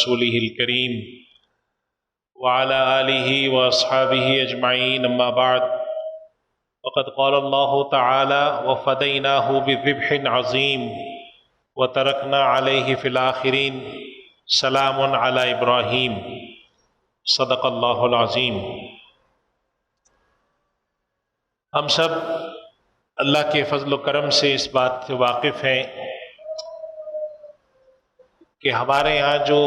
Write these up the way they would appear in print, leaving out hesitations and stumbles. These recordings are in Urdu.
رسوله الكريم وعلى آله وأصحابه أجمعين أما بعد وقد قال الله تعالى وفديناه بذبح عظيم وتركنا عليه في الآخرين سلام على إبراهيم صدق اللہ العظیم۔ ہم سب اللہ کے فضل و کرم سے اس بات سے واقف ہیں کہ ہمارے ہاں جو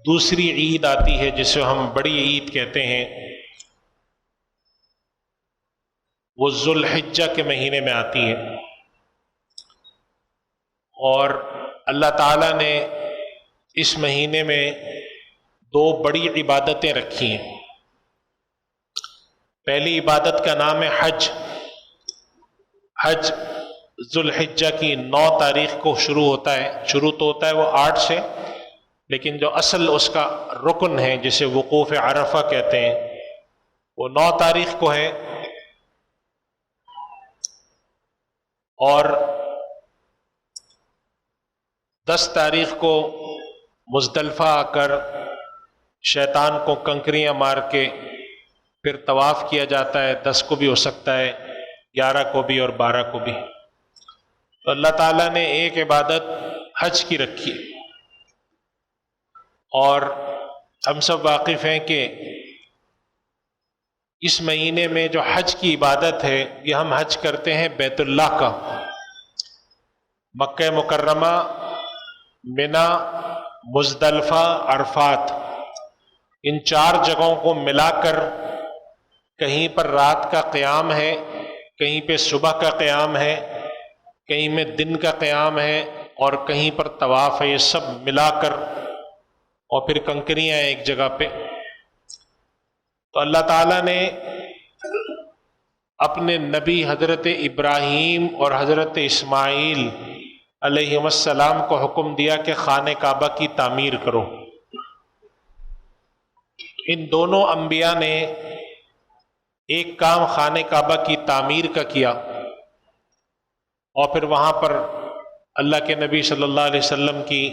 دوسری عید آتی ہے جسے ہم بڑی عید کہتے ہیں، وہ ذوالحجہ کے مہینے میں آتی ہے، اور اللہ تعالیٰ نے اس مہینے میں دو بڑی عبادتیں رکھی ہیں۔ پہلی عبادت کا نام ہے حج۔ حج ذوالحجہ کی 9 تاریخ کو شروع ہوتا ہے، شروع تو ہوتا ہے وہ 8 سے، لیکن جو اصل اس کا رکن ہے جسے وقوف عرفہ کہتے ہیں وہ 9 تاریخ کو ہے، اور 10 تاریخ کو مزدلفہ آ کر شیطان کو کنکریاں مار کے پھر طواف کیا جاتا ہے۔ 10 کو بھی ہو سکتا ہے، 11 کو بھی اور 12 کو بھی۔ تو اللہ تعالیٰ نے ایک عبادت حج کی رکھی، اور ہم سب واقف ہیں کہ اس مہینے میں جو حج کی عبادت ہے یہ ہم حج کرتے ہیں بیت اللہ کا، مکہ مکرمہ، منا، مزدلفہ، عرفات، ان 4 جگہوں کو ملا کر کہیں پر رات کا قیام ہے، کہیں پہ صبح کا قیام ہے، کہیں میں دن کا قیام ہے، اور کہیں پر طواف ہے۔ یہ سب ملا کر، اور پھر کنکریاں ہیں ایک جگہ پہ۔ تو اللہ تعالیٰ نے اپنے نبی حضرت ابراہیم اور حضرت اسماعیل علیہ السلام کو حکم دیا کہ خانہ کعبہ کی تعمیر کرو۔ ان دونوں انبیاء نے ایک کام خانہ کعبہ کی تعمیر کا کیا، اور پھر وہاں پر اللہ کے نبی صلی اللہ علیہ وسلم کی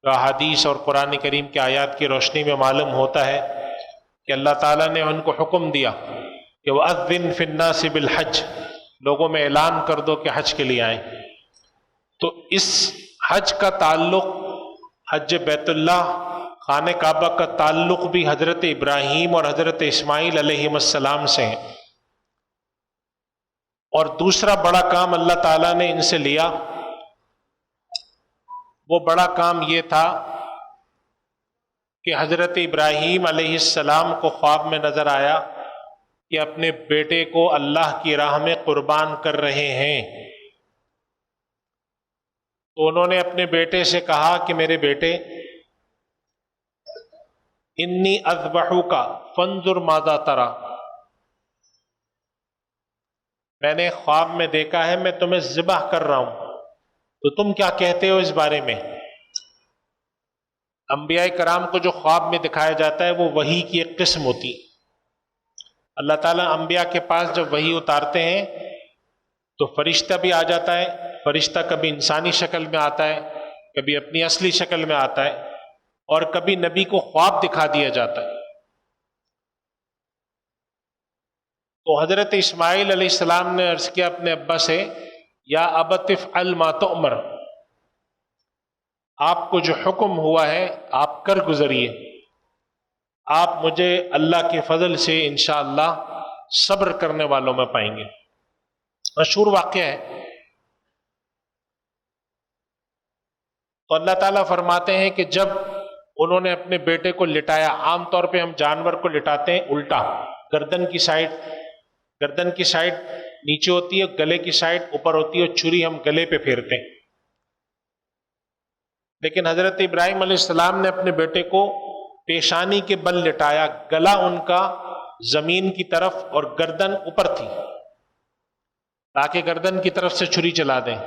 احادیث اور قرآن کریم کی آیات کی روشنی میں معلوم ہوتا ہے کہ اللہ تعالیٰ نے ان کو حکم دیا کہ وَأَذِّن فِي النَّاسِ بِالْحَجِّ، لوگوں میں اعلان کر دو کہ حج کے لیے آئیں۔ تو اس حج کا تعلق، حج بیت اللہ، خانہ کعبہ کا تعلق بھی حضرت ابراہیم اور حضرت اسماعیل علیہ السلام سے ہے۔ اور دوسرا بڑا کام اللہ تعالیٰ نے ان سے لیا، وہ بڑا کام یہ تھا کہ حضرت ابراہیم علیہ السلام کو خواب میں نظر آیا کہ اپنے بیٹے کو اللہ کی راہ میں قربان کر رہے ہیں۔ تو انہوں نے اپنے بیٹے سے کہا کہ میرے بیٹے، انی اذبحک فانظر ماذا تری، میں نے خواب میں دیکھا ہے، میں تمہیں ذبح کر رہا ہوں، تو تم کیا کہتے ہو اس بارے میں؟ انبیاء کرام کو جو خواب میں دکھایا جاتا ہے وہ وحی کی ایک قسم ہوتی۔ اللہ تعالیٰ انبیاء کے پاس جب وحی اتارتے ہیں تو فرشتہ بھی آ جاتا ہے۔ فرشتہ کبھی انسانی شکل میں آتا ہے، کبھی اپنی اصلی شکل میں آتا ہے، اور کبھی نبی کو خواب دکھا دیا جاتا ہے۔ تو حضرت اسماعیل علیہ السلام نے عرض کیا اپنے ابا سے، یا ابت افعل ما تؤمر، آپ کو جو حکم ہوا ہے آپ کر گزریے، آپ مجھے اللہ کے فضل سے انشاءاللہ صبر کرنے والوں میں پائیں گے۔ مشہور واقعہ ہے۔ تو اللہ تعالیٰ فرماتے ہیں کہ جب انہوں نے اپنے بیٹے کو لٹایا، عام طور پہ ہم جانور کو لٹاتے ہیں الٹا، گردن کی سائڈ نیچے ہوتی ہے، گلے کی سائڈ اوپر ہوتی ہے، اور چھری ہم گلے پہ پھیرتے ہیں۔ لیکن حضرت ابراہیم علیہ السلام نے اپنے بیٹے کو پیشانی کے بل لٹایا، گلا ان کا زمین کی طرف اور گردن اوپر تھی، تاکہ گردن کی طرف سے چھری چلا دیں۔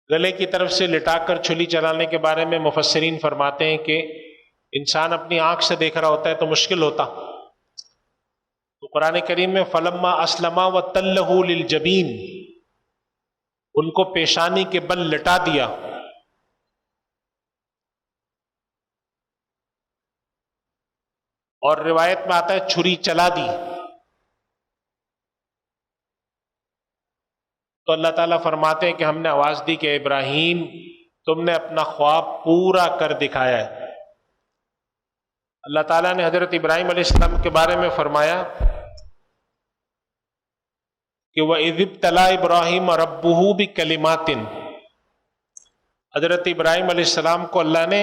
گلے کی طرف سے لٹا کر چھری چلانے کے بارے میں مفسرین فرماتے ہیں کہ انسان اپنی آنکھ سے دیکھ رہا ہوتا ہے تو مشکل ہوتا، تو قرآن کریم میں فلما اسلما وتلہ للجبین، ان کو پیشانی کے بل لٹا دیا، اور روایت میں آتا ہے چھری چلا دی. تو اللہ تعالیٰ فرماتے ہیں کہ ہم نے آواز دی کہ ابراہیم تم نے اپنا خواب پورا کر دکھایا ہے. اللہ تعالیٰ نے حضرت ابراہیم علیہ السلام کے بارے میں فرمایا کہ وَإِذِ ابْتَلَىٰ إِبْرَاهِيمَ رَبُّهُ بِكَلِمَاتٍ، حضرت ابراہیم علیہ السلام کو اللہ نے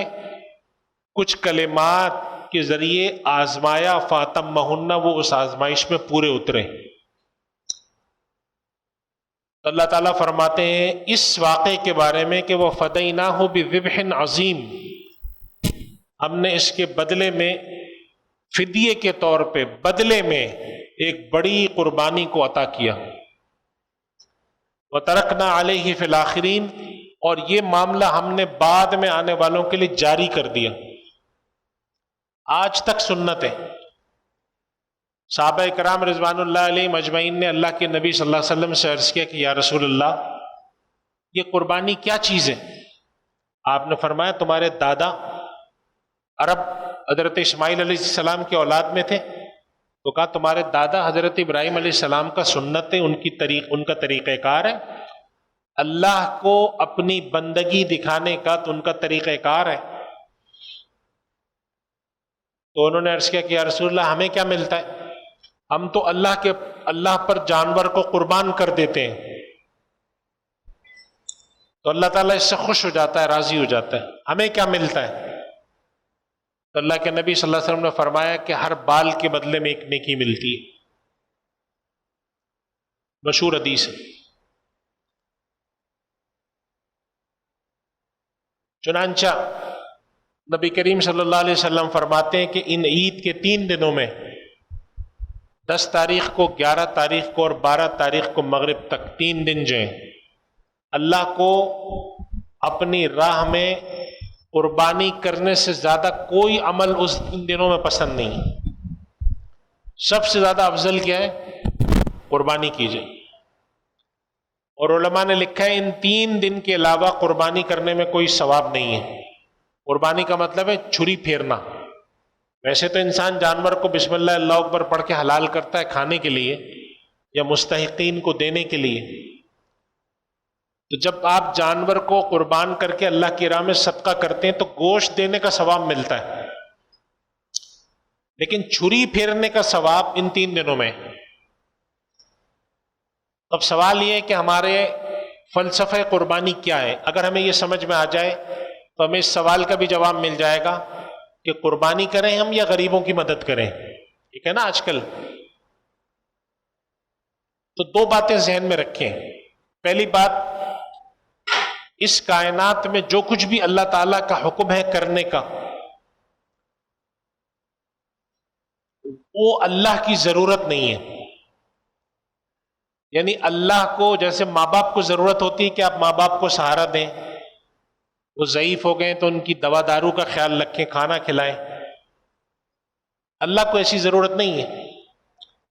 کچھ کلمات کے ذریعے آزمایا، فَأَتَمَّهُنَّ، وہ اس آزمائش میں پورے اترے. تو اللہ تعالیٰ فرماتے ہیں اس واقعے کے بارے میں کہ وہ فَدَيْنَاهُ بِذِبْحٍ عَظِيمٍ، ہم نے اس کے بدلے میں، فدیے کے طور پہ بدلے میں ایک بڑی قربانی کو عطا کیا. وَتَرَكْنَا عَلَيْهِ فِي الْآخِرِينَ، اور یہ معاملہ ہم نے بعد میں آنے والوں کے لیے جاری کر دیا. آج تک سنت ہے. صحابہ کرام رضوان اللہ علیہ مجمعین نے اللہ کے نبی صلی اللہ علیہ وسلم سے عرض کیا کہ یا رسول اللہ یہ قربانی کیا چیز ہے؟ آپ نے فرمایا تمہارے دادا عرب حضرت اسماعیل علیہ السلام کے اولاد میں تھے، تو کہا تمہارے دادا حضرت ابراہیم علیہ السلام کا سنت ہے، ان کا طریقہ کار ہے. اللہ کو اپنی بندگی دکھانے کا تو ان کا طریقہ کار ہے. تو انہوں نے عرض کیا کہ یا رسول اللہ ہمیں کیا ملتا ہے؟ ہم تو اللہ پر جانور کو قربان کر دیتے ہیں. تو اللہ تعالیٰ اس سے خوش ہو جاتا ہے، راضی ہو جاتا ہے. ہمیں کیا ملتا ہے؟ تو اللہ کے نبی صلی اللہ علیہ وسلم نے فرمایا کہ ہر بال کے بدلے میں ایک نیکی ملتی ہے. مشہور حدیث ہے. چنانچہ نبی کریم صلی اللہ علیہ وسلم فرماتے ہیں کہ ان عید کے 3 دنوں میں 10 تاریخ کو، 11 تاریخ کو اور 12 تاریخ کو مغرب تک 3 دن جو ہیں اللہ کو اپنی راہ میں قربانی کرنے سے زیادہ کوئی عمل اس دنوں میں پسند نہیں. سب سے زیادہ افضل کیا ہے؟ قربانی کیجیے. اور علماء نے لکھا ہے ان 3 دن کے علاوہ قربانی کرنے میں کوئی ثواب نہیں ہے. قربانی کا مطلب ہے چھری پھیرنا. ویسے تو انسان جانور کو بسم اللہ اللہ اکبر پڑھ کے حلال کرتا ہے کھانے کے لیے یا مستحقین کو دینے کے لیے. تو جب آپ جانور کو قربان کر کے اللہ کی راہ میں صدقہ کرتے ہیں تو گوشت دینے کا ثواب ملتا ہے، لیکن چھری پھیرنے کا ثواب ان 3 دنوں میں. اب سوال یہ ہے کہ ہمارے فلسفہ قربانی کیا ہے؟ اگر ہمیں یہ سمجھ میں آ جائے تو ہمیں اس سوال کا بھی جواب مل جائے گا کہ قربانی کریں ہم یا غریبوں کی مدد کریں. ٹھیک ہے نا؟ آج کل تو 2 باتیں ذہن میں رکھیں. پہلی بات، اس کائنات میں جو کچھ بھی اللہ تعالیٰ کا حکم ہے کرنے کا، وہ اللہ کی ضرورت نہیں ہے. یعنی اللہ کو جیسے ماں باپ کو ضرورت ہوتی ہے کہ آپ ماں باپ کو سہارا دیں، وہ ضعیف ہو گئے تو ان کی دوا دارو کا خیال رکھیں، کھانا کھلائیں. اللہ کو ایسی ضرورت نہیں ہے.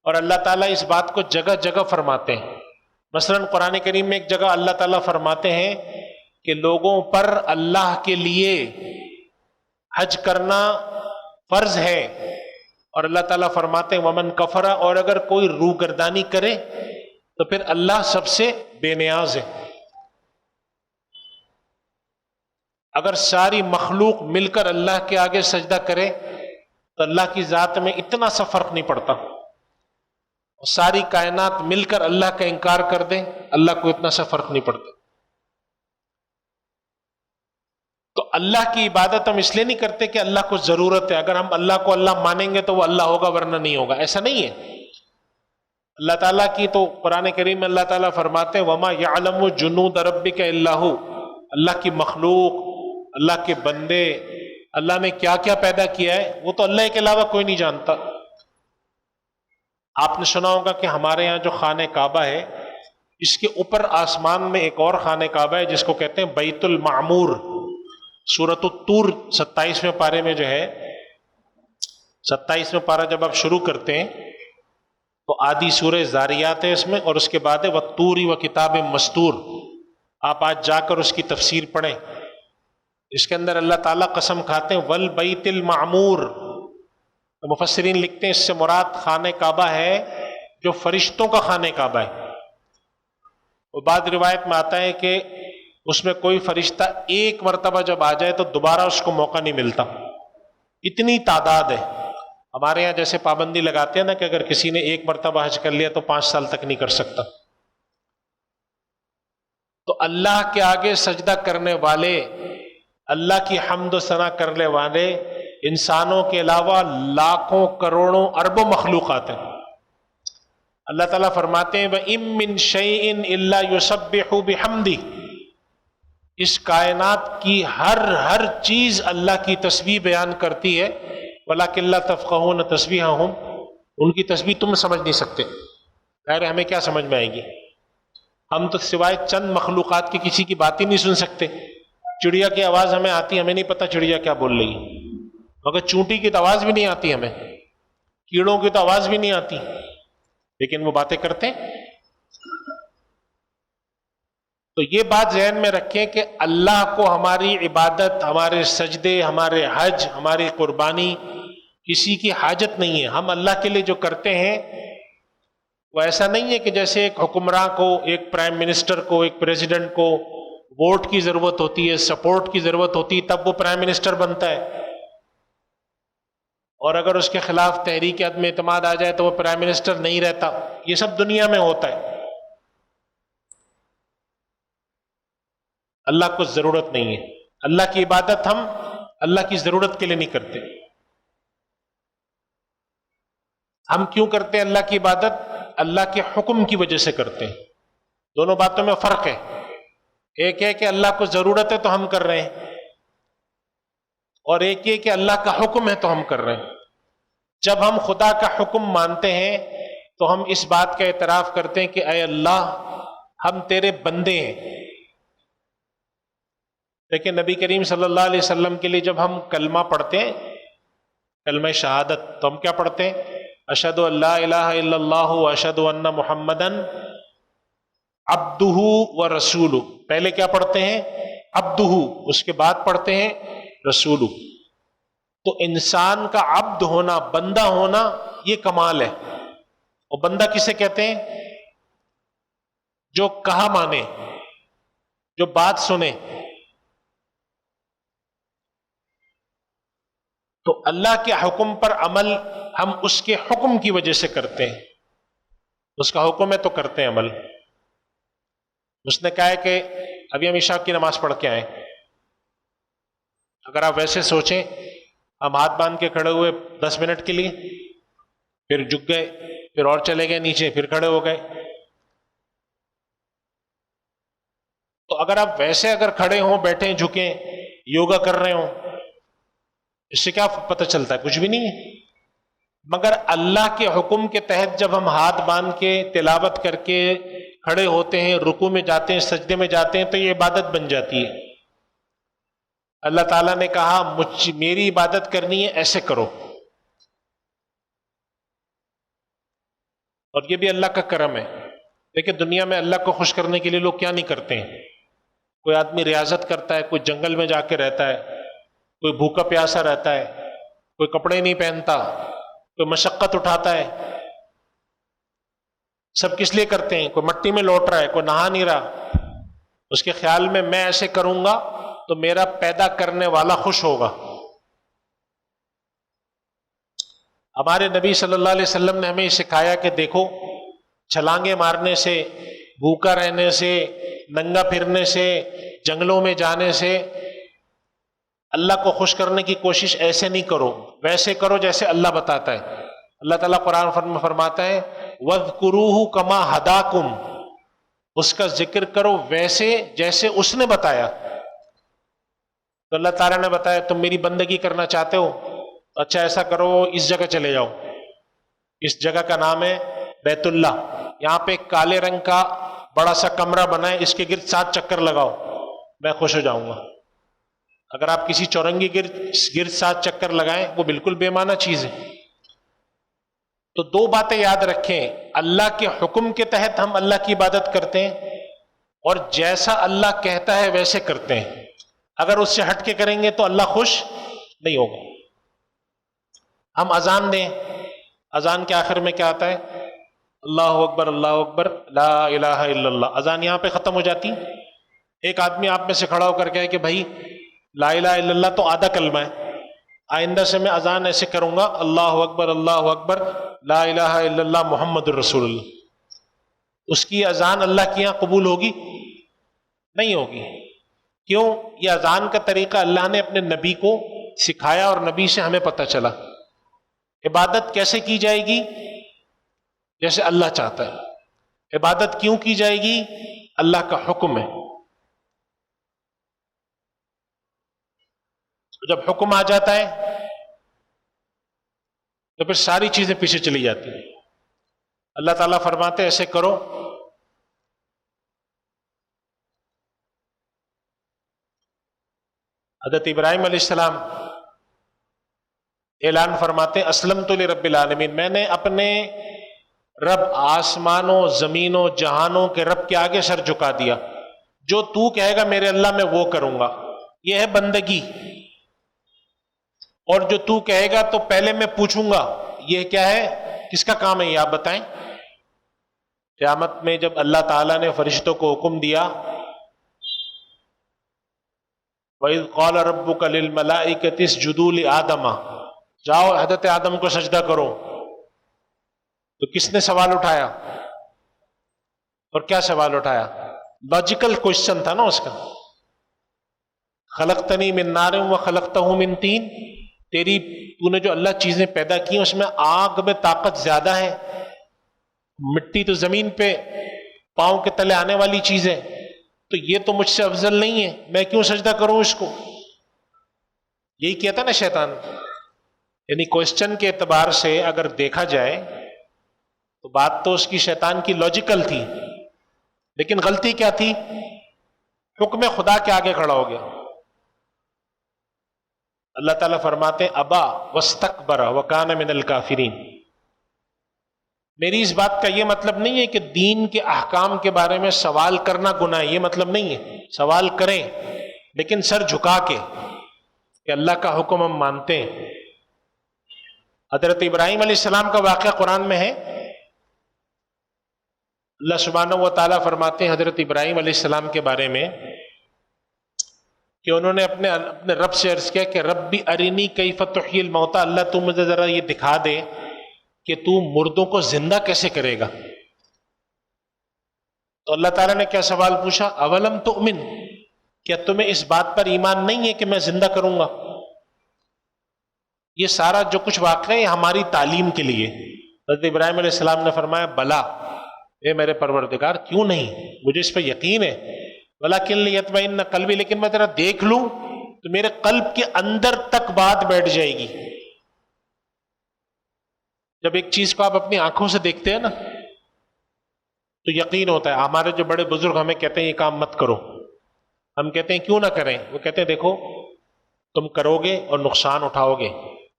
اور اللہ تعالیٰ اس بات کو جگہ جگہ فرماتے ہیں. مثلا قرآن کریم میں ایک جگہ اللہ تعالیٰ فرماتے ہیں کہ لوگوں پر اللہ کے لیے حج کرنا فرض ہے، اور اللہ تعالیٰ فرماتے ہیں ومن کفر، اور اگر کوئی روگردانی کرے تو پھر اللہ سب سے بے نیاز ہے. اگر ساری مخلوق مل کر اللہ کے آگے سجدہ کرے تو اللہ کی ذات میں اتنا سا فرق نہیں پڑتا. ساری کائنات مل کر اللہ کا انکار کر دیں، اللہ کو اتنا سا فرق نہیں پڑتا. تو اللہ کی عبادت ہم اس لیے نہیں کرتے کہ اللہ کو ضرورت ہے. اگر ہم اللہ کو اللہ مانیں گے تو وہ اللہ ہوگا ورنہ نہیں ہوگا، ایسا نہیں ہے. اللہ تعالیٰ کی تو قرآن کریم میں اللہ تعالیٰ فرماتے ہیں وَمَا يَعْلَمُ جُنُودَ رَبِّكَ إِلَّا هُوَ، اللہ کی مخلوق، اللہ کے بندے، اللہ نے کیا کیا پیدا کیا ہے وہ تو اللہ کے علاوہ کوئی نہیں جانتا. آپ نے سنا ہوگا کہ ہمارے یہاں جو خانہ کعبہ ہے اس کے اوپر آسمان میں ایک اور خانہ کعبہ ہے جس کو کہتے ہیں بیت المعمور. سورۃ الطور 27ویں پارے میں جو ہے، 27واں پارہ جب آپ شروع کرتے ہیں تو آدھی سورہ زاریات ہے اس میں، اور اس کے بعد ہے وَالطُّورِ وَكِتَابٍ مَّسْطُورٍ. آپ آج جا کر اس کی تفسیر پڑھیں. اس کے اندر اللہ تعالیٰ قسم کھاتے ہیں وَالْبَيْتِ الْمَعْمُورِ، تو مفسرین لکھتے ہیں اس سے مراد خانہ کعبہ ہے جو فرشتوں کا خانہ کعبہ ہے. اور بعض روایت میں آتا ہے کہ اس میں کوئی فرشتہ ایک مرتبہ جب آ جائے تو دوبارہ اس کو موقع نہیں ملتا، اتنی تعداد ہے. ہمارے یہاں جیسے پابندی لگاتے ہیں نا کہ اگر کسی نے ایک مرتبہ حج کر لیا تو 5 سال تک نہیں کر سکتا. تو اللہ کے آگے سجدہ کرنے والے، اللہ کی حمد و ثنا کرنے والے انسانوں کے علاوہ لاکھوں کروڑوں اربوں مخلوقات ہیں. اللہ تعالیٰ فرماتے ہیں وَإِن مِّن شَيْءٍ إِلَّا يُسَبِّحُ بِحَمْدِهِ، اس کائنات کی ہر چیز اللہ کی تسبیح بیان کرتی ہے. وَلَكِن لَّا تَفْقَهُونَ تَسْبِيحَهُمْ، ان کی تسبیح تم سمجھ نہیں سکتے. خیر ہمیں کیا سمجھ میں آئے گی؟ ہم تو سوائے چند مخلوقات کی کسی کی بات ہی نہیں سن سکتے. چڑیا کی آواز ہمیں آتی، ہمیں نہیں پتہ چڑیا کیا بول رہی ہے. مگر چونٹی کی تو آواز بھی نہیں آتی ہمیں، کیڑوں کی تو آواز بھی نہیں آتی، لیکن وہ باتیں کرتے ہیں. تو یہ بات ذہن میں رکھیں کہ اللہ کو ہماری عبادت، ہمارے سجدے، ہمارے حج، ہماری قربانی کسی کی حاجت نہیں ہے. ہم اللہ کے لیے جو کرتے ہیں وہ ایسا نہیں ہے کہ جیسے ایک حکمراں کو، ایک پرائم منسٹر کو، ایک پریزیڈنٹ کو ووٹ کی ضرورت ہوتی ہے، سپورٹ کی ضرورت ہوتی ہے، تب وہ پرائم منسٹر بنتا ہے. اور اگر اس کے خلاف تحریک عدم اعتماد آ جائے تو وہ پرائم منسٹر نہیں رہتا. یہ سب دنیا میں ہوتا ہے. اللہ کو ضرورت نہیں ہے. اللہ کی عبادت ہم اللہ کی ضرورت کے لیے نہیں کرتے. ہم کیوں کرتے ہیں اللہ کی عبادت؟ اللہ کے حکم کی وجہ سے کرتے ہیں. دونوں باتوں میں فرق ہے. ایک ہے کہ اللہ کو ضرورت ہے تو ہم کر رہے ہیں، اور ایک یہ کہ اللہ کا حکم ہے تو ہم کر رہے ہیں. جب ہم خدا کا حکم مانتے ہیں تو ہم اس بات کا اعتراف کرتے ہیں کہ اے اللہ ہم تیرے بندے ہیں. لیکن نبی کریم صلی اللہ علیہ وسلم کے لیے جب ہم کلمہ پڑھتے ہیں، کلمہ شہادت، تو ہم کیا پڑھتے ہیں؟ اشہد ان لا الہ الا اللہ واشہد ان محمدن عبدہ ورسولہ. پہلے کیا پڑھتے ہیں؟ عبدہ، اس کے بعد پڑھتے ہیں رسولہ. تو انسان کا عبد ہونا، بندہ ہونا، یہ کمال ہے. اور بندہ کسے کہتے ہیں؟ جو کہا مانے، جو بات سنے. تو اللہ کے حکم پر عمل ہم اس کے حکم کی وجہ سے کرتے ہیں. اس کا حکم ہے تو کرتے ہیں عمل. اس نے کہا ہے کہ ابھی ہم عشاء کی نماز پڑھ کے آئے. اگر آپ ویسے سوچیں، ہم ہاتھ باندھ کے کھڑے ہوئے 10 منٹ کے لیے، پھر جھک گئے، پھر اور چلے گئے نیچے، پھر کھڑے ہو گئے. تو اگر آپ ویسے اگر کھڑے ہوں، بیٹھیں، جھکیں، یوگا کر رہے ہوں، اس سے کیا پتہ چلتا ہے؟ کچھ بھی نہیں ہے. مگر اللہ کے حکم کے تحت جب ہم ہاتھ باندھ کے تلاوت کر کے کھڑے ہوتے ہیں، رکوع میں جاتے ہیں، سجدے میں جاتے ہیں، تو یہ عبادت بن جاتی ہے. اللہ تعالیٰ نے کہا میری عبادت کرنی ہے، ایسے کرو. اور یہ بھی اللہ کا کرم ہے. دیکھیں دنیا میں اللہ کو خوش کرنے کے لیے لوگ کیا نہیں کرتے ہیں. کوئی آدمی ریاضت کرتا ہے، کوئی جنگل میں جا کے رہتا ہے، کوئی بھوکا پیاسا رہتا ہے، کوئی کپڑے نہیں پہنتا، کوئی مشقت اٹھاتا ہے. سب کس لیے کرتے ہیں؟ کوئی مٹی میں لوٹ رہا ہے، کوئی نہا نہیں رہا. اس کے خیال میں میں ایسے کروں گا تو میرا پیدا کرنے والا خوش ہوگا. ہمارے نبی صلی اللہ علیہ وسلم نے ہمیں سکھایا کہ دیکھو، چھلانگے مارنے سے، بھوکا رہنے سے، ننگا پھرنے سے، جنگلوں میں جانے سے اللہ کو خوش کرنے کی کوشش ایسے نہیں کرو، ویسے کرو جیسے اللہ بتاتا ہے. اللہ تعالیٰ قرآن میں فرماتا ہے وَاذْكُرُوهُ كَمَا هَدَاكُمْ، اس کا ذکر کرو ویسے جیسے اس نے بتایا. تو اللہ تعالیٰ نے بتایا تم میری بندگی کرنا چاہتے ہو، اچھا ایسا کرو، اس جگہ چلے جاؤ، اس جگہ کا نام ہے بیت اللہ. یہاں پہ ایک کالے رنگ کا بڑا سا کمرہ بنا ہے، اس کے گرد 7 چکر لگاؤ، میں خوش ہو جاؤں گا. اگر آپ کسی چورنگی گرد 7 چکر لگائیں، وہ بالکل بے معنی چیز ہے. تو 2 باتیں یاد رکھیں، اللہ کے حکم کے تحت ہم اللہ کی عبادت کرتے ہیں، اور جیسا اللہ کہتا ہے ویسے کرتے ہیں. اگر اس سے ہٹ کے کریں گے تو اللہ خوش نہیں ہوگا. ہم اذان دیں، اذان کے آخر میں کیا آتا ہے؟ اللہ اکبر اللہ اکبر لا الہ الا اللہ، اذان یہاں پہ ختم ہو جاتی۔ ایک آدمی آپ میں سے کھڑا ہو کر کہے کہ بھائی لا الہ الا اللہ تو آدھا کلمہ ہے، آئندہ سے میں اذان ایسے کروں گا اللہ اکبر لا الہ الا اللہ محمد الرسول اللہ، اس کی اذان اللہ کے یہاں قبول ہوگی؟ نہیں ہوگی۔ کیوں؟ یہ اذان کا طریقہ اللہ نے اپنے نبی کو سکھایا اور نبی سے ہمیں پتہ چلا۔ عبادت کیسے کی جائے گی؟ جیسے اللہ چاہتا ہے۔ عبادت کیوں کی جائے گی؟ اللہ کا حکم ہے۔ جب حکم آ جاتا ہے تو پھر ساری چیزیں پیچھے چلی جاتی ہیں۔ اللہ تعالیٰ فرماتے ایسے کرو، حضرت ابراہیم علیہ السلام اعلان فرماتے اسلمت لرب العالمین، میں نے اپنے رب آسمانوں زمینوں جہانوں کے رب کے آگے سر جھکا دیا، جو تو کہے گا میرے اللہ میں وہ کروں گا، یہ ہے بندگی۔ اور جو تو کہے گا تو پہلے میں پوچھوں گا، یہ کیا ہے، کس کا کام ہے یہ آپ بتائیں۔ قیامت میں جب اللہ تعالیٰ نے فرشتوں کو حکم دیا وَإِذْ قَالَ رَبُّكَ لِلْمَلَائِكَةِ اسْجُدُوا لِآدَمَ، جاؤ حضرت آدم کو سجدہ کرو، تو کس نے سوال اٹھایا اور کیا سوال اٹھایا؟ لاجیکل کوشچن تھا نا اس کا، خلقتنی من نار وخلقتہ من طین، تو نے جو اللہ چیزیں پیدا کی اس میں آگ میں طاقت زیادہ ہے، مٹی تو زمین پہ پاؤں کے تلے آنے والی چیز ہے، تو یہ تو مجھ سے افضل نہیں ہے، میں کیوں سجدہ کروں اس کو؟ یہی کہتا نا شیطان۔ یعنی کوشچن کے اعتبار سے اگر دیکھا جائے تو بات تو اس کی شیطان کی لاجیکل تھی، لیکن غلطی کیا تھی؟ حکم خدا کے آگے کھڑا ہو گیا۔ اللہ تعالیٰ فرماتے ابا واستکبر وکان من الکافرین۔ میری اس بات کا یہ مطلب نہیں ہے کہ دین کے احکام کے بارے میں سوال کرنا گناہ ہے، یہ مطلب نہیں ہے، سوال کریں لیکن سر جھکا کے کہ اللہ کا حکم ہم مانتے ہیں۔ حضرت ابراہیم علیہ السلام کا واقعہ قرآن میں ہے۔ اللہ سبحانہ و تعالیٰ فرماتے ہیں حضرت ابراہیم علیہ السلام کے بارے میں کہ انہوں نے اپنے رب سے عرض کیا کہ ربی ارینی کیف تحیی الموتی، اللہ تو مجھے ذرا یہ دکھا دے کہ تو مردوں کو زندہ کیسے کرے گا۔ تو اللہ تعالیٰ نے کیا سوال پوچھا؟ اولم تؤمن، کیا تمہیں اس بات پر ایمان نہیں ہے کہ میں زندہ کروں گا؟ یہ سارا جو کچھ واقعہ ہے ہماری تعلیم کے لیے۔ حضرت ابراہیم علیہ السلام نے فرمایا بلا، اے میرے پروردگار کیوں نہیں، مجھے اس پہ یقین ہے، ولیکن لیطمئن قلبی، لیکن میں ذرا دیکھ لوں تو میرے قلب کے اندر تک بات بیٹھ جائے گی۔ جب ایک چیز کو آپ اپنی آنکھوں سے دیکھتے ہیں نا تو یقین ہوتا ہے۔ ہمارے جو بڑے بزرگ ہمیں کہتے ہیں یہ کام مت کرو، ہم کہتے ہیں کیوں نہ کریں، وہ کہتے ہیں دیکھو تم کرو گے اور نقصان اٹھاؤ گے،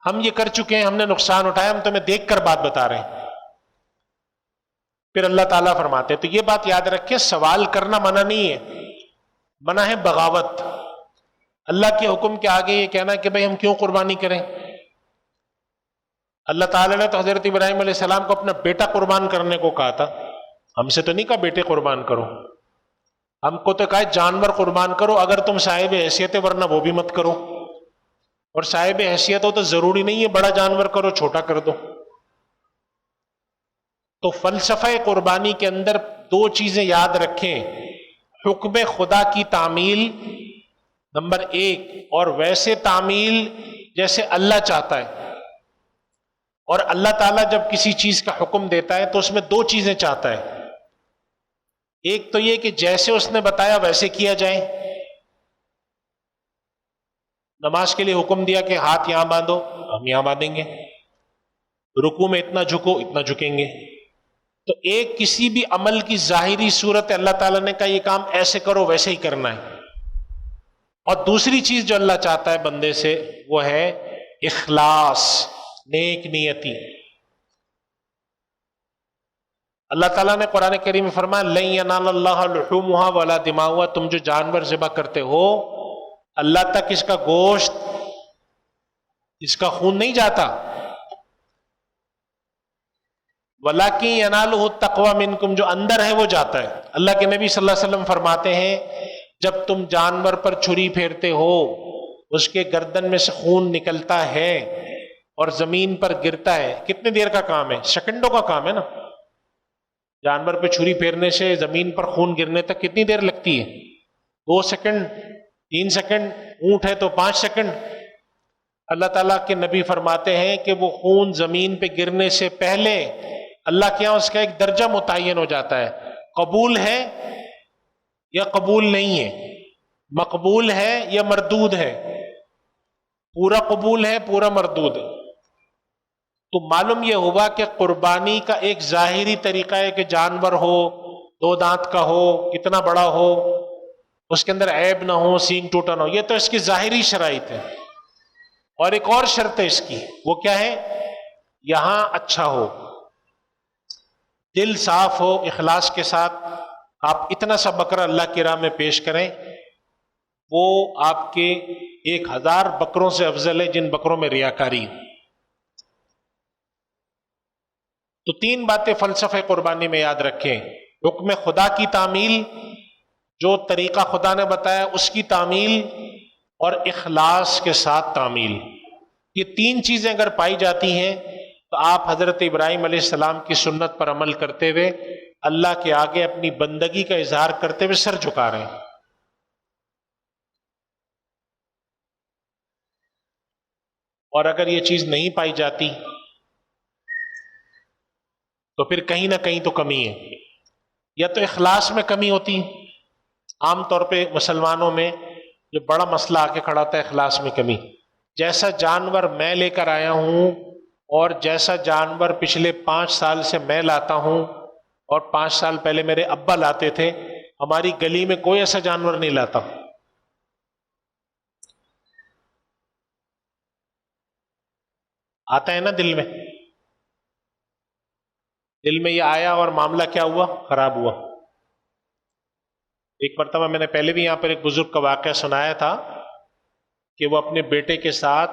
ہم یہ کر چکے ہیں، ہم نے نقصان اٹھایا، ہم تمہیں دیکھ کر بات بتا رہے ہیں۔ پھر اللہ تعالیٰ فرماتے ہیں تو یہ بات یاد رکھیں، سوال کرنا منع نہیں ہے، منع ہے بغاوت۔ اللہ کے حکم کے آگے یہ کہنا کہ بھئی ہم کیوں قربانی کریں؟ اللہ تعالیٰ نے تو حضرت ابراہیم علیہ السلام کو اپنا بیٹا قربان کرنے کو کہا تھا، ہم سے تو نہیں کہا بیٹے قربان کرو، ہم کو تو کہا جانور قربان کرو اگر تم صاحب حیثیت ہے، ورنہ وہ بھی مت کرو، اور صاحب حیثیت ہو تو ضروری نہیں ہے بڑا جانور کرو، چھوٹا کر دو۔ تو فلسفہ قربانی کے اندر دو چیزیں یاد رکھیں، حکم خدا کی تعمیل نمبر ایک، اور ویسے تعمیل جیسے اللہ چاہتا ہے۔ اور اللہ تعالیٰ جب کسی چیز کا حکم دیتا ہے تو اس میں دو چیزیں چاہتا ہے، ایک تو یہ کہ جیسے اس نے بتایا ویسے کیا جائے۔ نماز کے لیے حکم دیا کہ ہاتھ یہاں باندھو، ہم یہاں باندھیں گے، رکوع میں اتنا جھکو، اتنا جھکیں گے۔ تو ایک کسی بھی عمل کی ظاہری صورت ہے، اللہ تعالیٰ نے کہا یہ کام ایسے کرو ویسے ہی کرنا ہے۔ اور دوسری چیز جو اللہ چاہتا ہے بندے سے وہ ہے اخلاص، نیک نیتی۔ اللہ تعالیٰ نے قرآن کریم میں فرمایا لن ینال اللہ لحومها ولا دماؤها، تم جو جانور ذبح کرتے ہو اللہ تک اس کا گوشت، اس کا خون نہیں جاتا، وَلَٰكِن يَنَالُهُ التَّقْوَىٰ مِنكُم، جو اندر ہے وہ جاتا ہے۔ اللہ کے نبی صلی اللہ علیہ وسلم فرماتے ہیں جب تم جانور پر چھری پھیرتے ہو، اس کے گردن میں سے خون نکلتا ہے اور زمین پر گرتا ہے، کتنے دیر کا کام ہے؟ سیکنڈوں کا کام ہے نا۔ جانور پہ چھری پھیرنے سے زمین پر خون گرنے تک کتنی دیر لگتی ہے؟ 2 سیکنڈ، 3 سیکنڈ، اونٹ ہے تو 5 سیکنڈ۔ اللہ تعالیٰ کے نبی فرماتے ہیں کہ وہ خون زمین پہ گرنے سے پہلے اللہ کے یہاں اس کا ایک درجہ متعین ہو جاتا ہے، قبول ہے یا قبول نہیں ہے، مقبول ہے یا مردود ہے، پورا قبول ہے پورا مردود ہے۔ تو معلوم یہ ہوا کہ قربانی کا ایک ظاہری طریقہ ہے کہ جانور ہو، 2 دانت کا ہو، اتنا بڑا ہو، اس کے اندر عیب نہ ہو، سینگ ٹوٹا نہ ہو، یہ تو اس کی ظاہری شرائط ہے۔ اور ایک اور شرط ہے اس کی، وہ کیا ہے؟ یہاں اچھا ہو، دل صاف ہو، اخلاص کے ساتھ آپ اتنا سا بکرا اللہ کی راہ میں پیش کریں، وہ آپ کے 1000 بکروں سے افضل ہے جن بکروں میں ریاکاری ہو۔ تو 3 باتیں فلسفہ قربانی میں یاد رکھیں: حکم خدا کی تعمیل، جو طریقہ خدا نے بتایا اس کی تعمیل، اور اخلاص کے ساتھ تعمیل۔ یہ 3 چیزیں اگر پائی جاتی ہیں تو آپ حضرت ابراہیم علیہ السلام کی سنت پر عمل کرتے ہوئے اللہ کے آگے اپنی بندگی کا اظہار کرتے ہوئے سر جھکا رہے ہیں۔ اور اگر یہ چیز نہیں پائی جاتی تو پھر کہیں نہ کہیں تو کمی ہے، یا تو اخلاص میں کمی ہوتی۔ عام طور پہ مسلمانوں میں جو بڑا مسئلہ آ کے کھڑا ہوتا ہے اخلاص میں کمی۔ جیسا جانور میں لے کر آیا ہوں اور جیسا جانور پچھلے 5 سال سے میں لاتا ہوں اور 5 سال پہلے میرے ابا لاتے تھے، ہماری گلی میں کوئی ایسا جانور نہیں لاتا۔ آتا ہے نا دل میں، دل میں یہ آیا اور معاملہ کیا ہوا؟ خراب ہوا۔ ایک مرتبہ میں نے پہلے بھی یہاں پر ایک بزرگ کا واقعہ سنایا تھا کہ وہ اپنے بیٹے کے ساتھ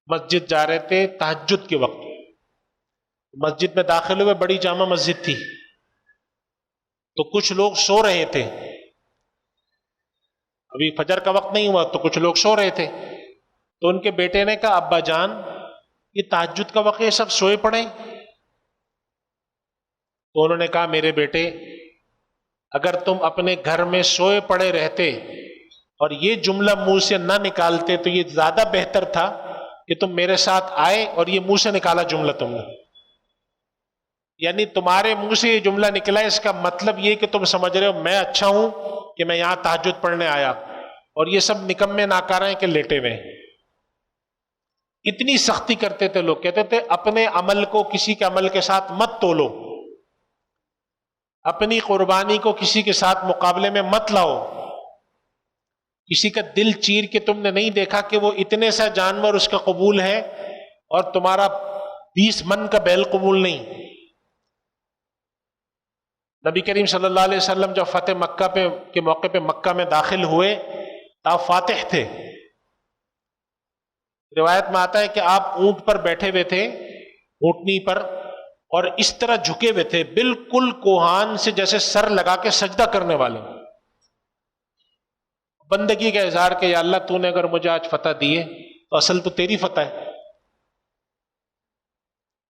مسجد جا رہے تھے تہجد کے وقت۔ مسجد میں داخل ہوئے، بڑی جامع مسجد تھی، تو کچھ لوگ سو رہے تھے، ابھی فجر کا وقت نہیں ہوا تو کچھ لوگ سو رہے تھے۔ تو ان کے بیٹے نے کہا ابا جان یہ تہجد کا وقت، یہ سب سوئے پڑے؟ تو انہوں نے کہا میرے بیٹے اگر تم اپنے گھر میں سوئے پڑے رہتے اور یہ جملہ منہ سے نہ نکالتے تو یہ زیادہ بہتر تھا کہ تم میرے ساتھ آئے اور یہ منہ سے نکالا جملہ تم نے، یعنی تمہارے منہ سے یہ جملہ نکلا ہے، اس کا مطلب یہ کہ تم سمجھ رہے ہو میں اچھا ہوں کہ میں یہاں تہجد پڑھنے آیا، اور یہ سب نکمے ناکارہ ہیں کہ لیٹے ہوئے۔ اتنی سختی کرتے تھے لوگ، کہتے تھے اپنے عمل کو کسی کے عمل کے ساتھ مت تولو، اپنی قربانی کو کسی کے ساتھ مقابلے میں مت لاؤ، کسی کا دل چیر کے تم نے نہیں دیکھا کہ وہ اتنے سا جانور اس کا قبول ہے اور تمہارا 20 من کا بیل قبول نہیں۔ نبی کریم صلی اللہ علیہ وسلم جب فتح مکہ کے موقع پہ مکہ میں داخل ہوئے تو آپ فاتح تھے۔ روایت میں آتا ہے کہ آپ اونٹ پر بیٹھے ہوئے تھے، اونٹنی پر، اور اس طرح جھکے ہوئے تھے بالکل کوہان سے جیسے سر لگا کے سجدہ کرنے والے، بندگی کا اظہار کہ یا اللہ تو نے اگر مجھے آج فتح دیے تو اصل تو تیری فتح ہے۔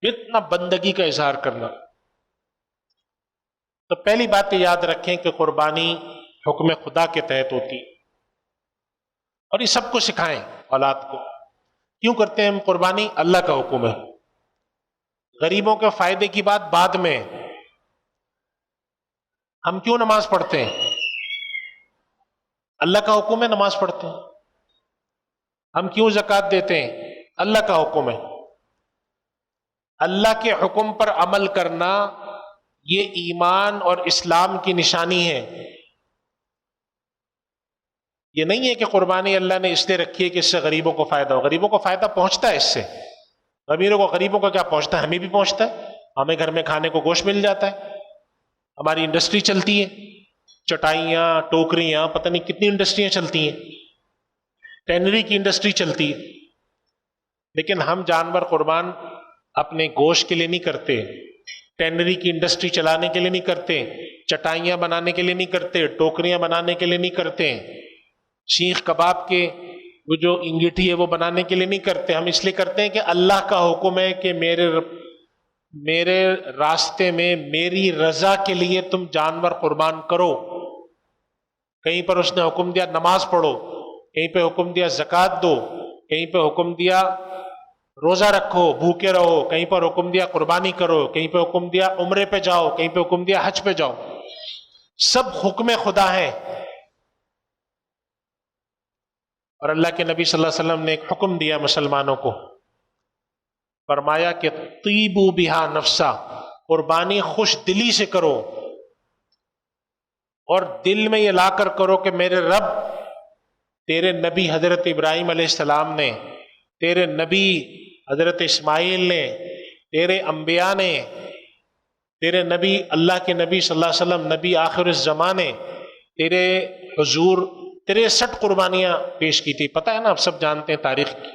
اتنا بندگی کا اظہار کرنا۔ تو پہلی بات یاد رکھیں کہ قربانی حکم خدا کے تحت ہوتی، اور یہ سب کو سکھائیں اولاد کو۔ کیوں کرتے ہیں ہم قربانی؟ اللہ کا حکم ہے۔ غریبوں کے فائدے کی بات بعد میں۔ ہم کیوں نماز پڑھتے ہیں؟ اللہ کا حکم ہے نماز پڑھتے ہیں۔ ہم کیوں زکوٰۃ دیتے ہیں؟ اللہ کا حکم ہے۔ اللہ کے حکم پر عمل کرنا یہ ایمان اور اسلام کی نشانی ہے۔ یہ نہیں ہے کہ قربانی اللہ نے اس لیے رکھی ہے کہ اس سے غریبوں کو فائدہ ہو۔ غریبوں کو فائدہ پہنچتا ہے اس سے، غریبوں کو کیا پہنچتا ہے؟ ہمیں بھی پہنچتا ہے، ہمیں گھر میں کھانے کو گوشت مل جاتا ہے، ہماری انڈسٹری چلتی ہے، چٹائیاں، ٹوکریاں، پتہ نہیں کتنی انڈسٹریاں چلتی ہیں، ٹینری کی انڈسٹری چلتی ہے۔ لیکن ہم جانور قربان اپنے گوشت کے لیے نہیں کرتے، ٹینری کی انڈسٹری چلانے کے لیے نہیں کرتے، چٹائیاں بنانے کے لیے نہیں کرتے، ٹوکریاں بنانے کے لیے نہیں کرتے، سیخ کباب کے وہ جو انگیٹھی ہے وہ بنانے کے لیے نہیں کرتے. ہم اس لیے کرتے ہیں کہ اللہ کا حکم ہے کہ میرے راستے میں میری رضا کے لیے تم جانور قربان کرو. کہیں پر اس نے حکم دیا نماز پڑھو، کہیں پہ حکم دیا زکوٰۃ دو، کہیں پہ حکم دیا روزہ رکھو بھوکے رہو، کہیں پر حکم دیا قربانی کرو، کہیں پہ حکم دیا عمرے پہ جاؤ، کہیں پہ حکم دیا حج پہ جاؤ. سب حکم خدا ہے. اور اللہ کے نبی صلی اللہ علیہ وسلم نے ایک حکم دیا مسلمانوں کو، فرمایا کہ طیبوا بہا نفسا، قربانی خوش دلی سے کرو، اور دل میں یہ لا کر کرو کہ میرے رب، تیرے نبی حضرت ابراہیم علیہ السلام نے، تیرے نبی حضرت اسماعیل نے، تیرے انبیاء نے، تیرے نبی اللہ کے نبی صلی اللہ علیہ وسلم نبی آخر الزمان نے تیرے حضور 63 قربانیاں پیش کی تھی. پتہ ہے نا، آپ سب جانتے ہیں تاریخ کی.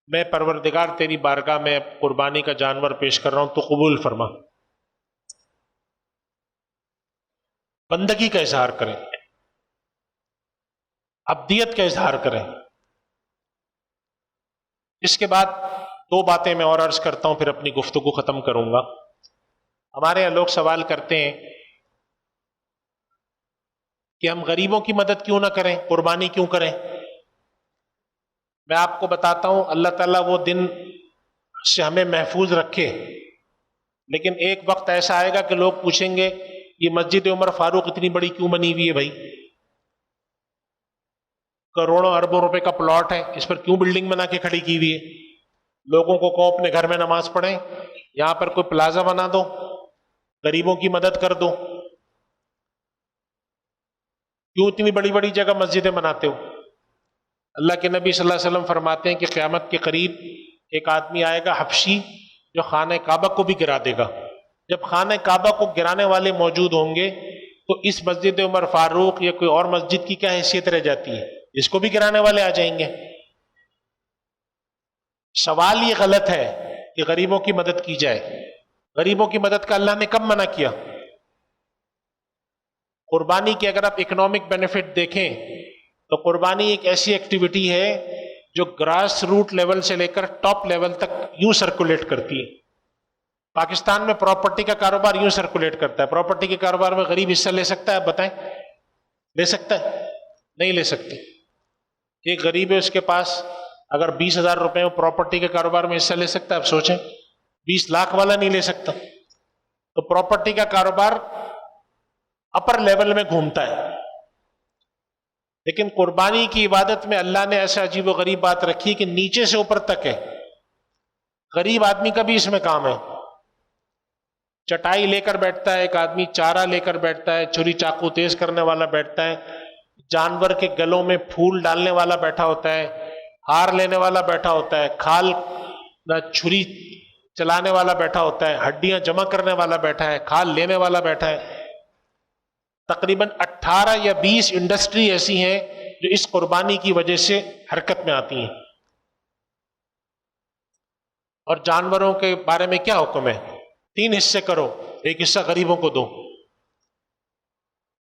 میں پروردگار تیری بارگاہ میں قربانی کا جانور پیش کر رہا ہوں، تو قبول فرما. بندگی کا اظہار کریں، عبدیت کا اظہار کریں. اس کے بعد 2 باتیں میں اور عرض کرتا ہوں، پھر اپنی گفتگو ختم کروں گا. ہمارے یہاں لوگ سوال کرتے ہیں کہ ہم غریبوں کی مدد کیوں نہ کریں، قربانی کیوں کریں. میں آپ کو بتاتا ہوں، اللہ تعالیٰ وہ دن سے ہمیں محفوظ رکھے، لیکن ایک وقت ایسا آئے گا کہ لوگ پوچھیں گے یہ مسجد عمر فاروق اتنی بڑی کیوں بنی ہوئی ہے بھائی؟ کروڑوں اربوں روپے کا پلاٹ ہے، اس پر کیوں بلڈنگ بنا کے کھڑی کی ہوئی ہے؟ لوگوں کو کہو اپنے گھر میں نماز پڑھیں، یہاں پر کوئی پلازا بنا دو، غریبوں کی مدد کر دو. کیوں اتنی بڑی بڑی جگہ مسجدیں بناتے ہو؟ اللہ کے نبی صلی اللہ علیہ وسلم فرماتے ہیں کہ قیامت کے قریب ایک آدمی آئے گا حبشی، جو خانہ کعبہ کو بھی گرا دے گا. جب خانہ کعبہ کو گرانے والے موجود ہوں گے تو اس مسجد عمر فاروق یا کوئی اور مسجد کی کیا حیثیت رہ جاتی ہے؟ اس کو بھی گرانے والے آ جائیں گے. سوال یہ غلط ہے کہ غریبوں کی مدد کی جائے. غریبوں کی مدد کا اللہ نے کب منع کیا؟ قربانی کے اگر آپ اکنامک بینیفٹ دیکھیں تو قربانی ایک ایسی ایکٹیویٹی ہے جو گراس روٹ لیول سے لے کر ٹاپ لیول تک یوں سرکولیٹ کرتی ہے. پاکستان میں پراپرٹی کا کاروبار یوں سرکولیٹ کرتا ہے. پراپرٹی کے کاروبار میں غریب حصہ لے سکتا ہے؟ آپ بتائیں، لے سکتا ہے؟ نہیں لے سکتے. ایک غریب ہے، اس کے پاس اگر 20,000 روپے میں پراپرٹی کے کاروبار میں حصہ لے سکتا ہے؟ آپ سوچیں، 20 لاکھ والا نہیں لے سکتا. تو پراپرٹی کا کاروبار اپر لیول میں گھومتا ہے. لیکن قربانی کی عبادت میں اللہ نے ایسا عجیب و غریب بات رکھی کہ نیچے سے اوپر تک ہے. غریب آدمی کا بھی اس میں کام ہے. چٹائی لے کر بیٹھتا ہے ایک آدمی، چارہ لے کر بیٹھتا ہے، چھری چاقو تیز کرنے والا بیٹھتا ہے، جانور کے گلوں میں پھول ڈالنے والا بیٹھا ہوتا ہے، ہار لینے والا بیٹھا ہوتا ہے، کھال چھری چلانے والا بیٹھا ہوتا ہے، ہڈیاں جمع کرنے والا بیٹھا ہے، کھال لینے والا بیٹھا ہے. تقریباً 18 یا 20 انڈسٹری ایسی ہیں جو اس قربانی کی وجہ سے حرکت میں آتی ہیں. اور جانوروں کے بارے میں کیا حکم ہے؟ 3 حصے کرو، ایک حصہ غریبوں کو دو.